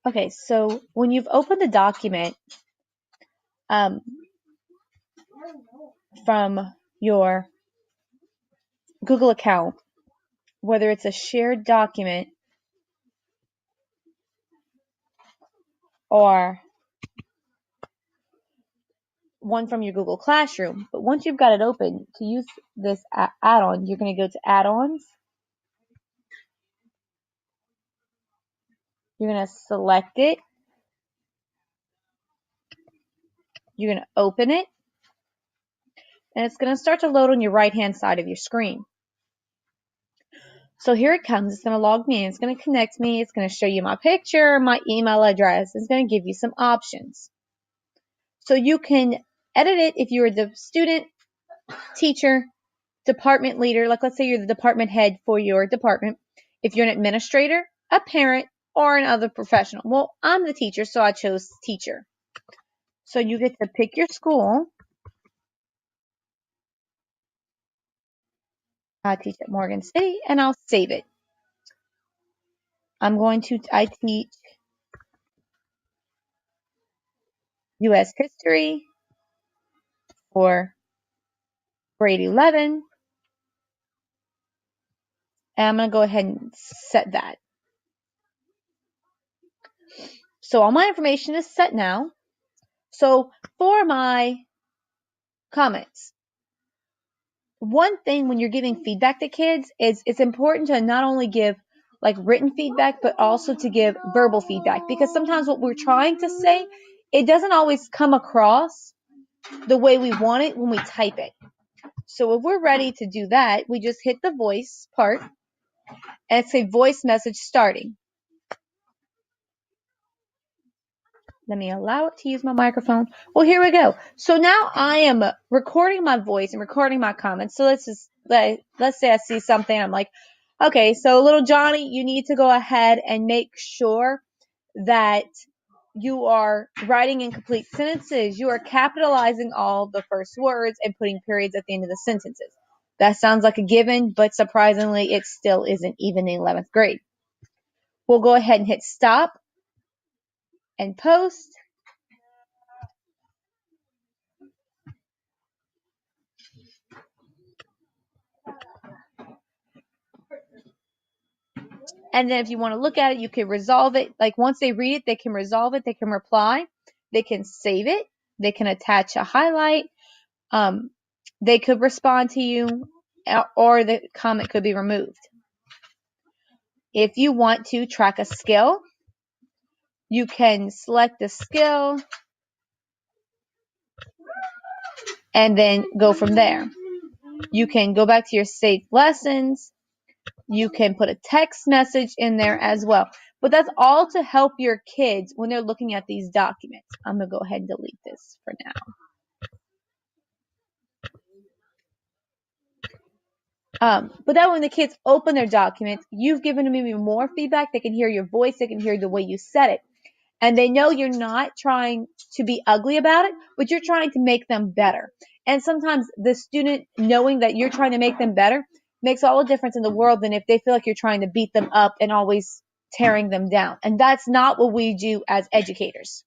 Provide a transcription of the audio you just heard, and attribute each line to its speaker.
Speaker 1: Okay, so when you've opened the document um, from your Google account, whether it's a shared document or one from your Google Classroom, but once you've got it open, to use this add-on, you're going to go to add-ons. You're going to select it. You're going to open it. And it's going to start to load on your right-hand side of your screen. So here it comes. It's going to log me in. It's going to connect me. It's going to show you my picture, my email address. It's going to give you some options. So you can edit it if you're the student, teacher, department leader. Like let's say you're the department head for your department. If you're an administrator, a parent, or another professional. Well, I'm the teacher, so I chose teacher. So you get to pick your school. I teach at Morgan City, and I'll save it. I teach U.S. history for grade 11. And I'm going to go ahead and set that. So all my information is set now. So for my comments, one thing when you're giving feedback to kids is it's important to not only give like written feedback, but also to give verbal feedback, because sometimes what we're trying to say, it doesn't always come across the way we want it when we type it. So if we're ready to do that, we just hit the voice part and say voice message starting. Let me allow it to use my microphone. Well, here we go. So now I am recording my voice and recording my comments. So let's say I see something. I'm like, okay, so little Johnny, you need to go ahead and make sure that you are writing in complete sentences. You are capitalizing all the first words and putting periods at the end of the sentences. That sounds like a given, but surprisingly, it still isn't even in 11th grade. We'll go ahead and hit stop and post. And then if you want to look at it, you can resolve it. Like once they read it, they can resolve it. They can reply. They can save it. They can attach a highlight. They could respond to you, or the comment could be removed. If you want to track a skill, you can select the skill and then go from there. You can go back to your saved lessons. You can put a text message in there as well. But that's all to help your kids when they're looking at these documents. I'm going to go ahead and delete this for now. But that when the kids open their documents, you've given them even more feedback. They can hear your voice. They can hear the way you said it. And they know you're not trying to be ugly about it, but you're trying to make them better. And sometimes the student knowing that you're trying to make them better makes all the difference in the world than if they feel like you're trying to beat them up and always tearing them down. And that's not what we do as educators.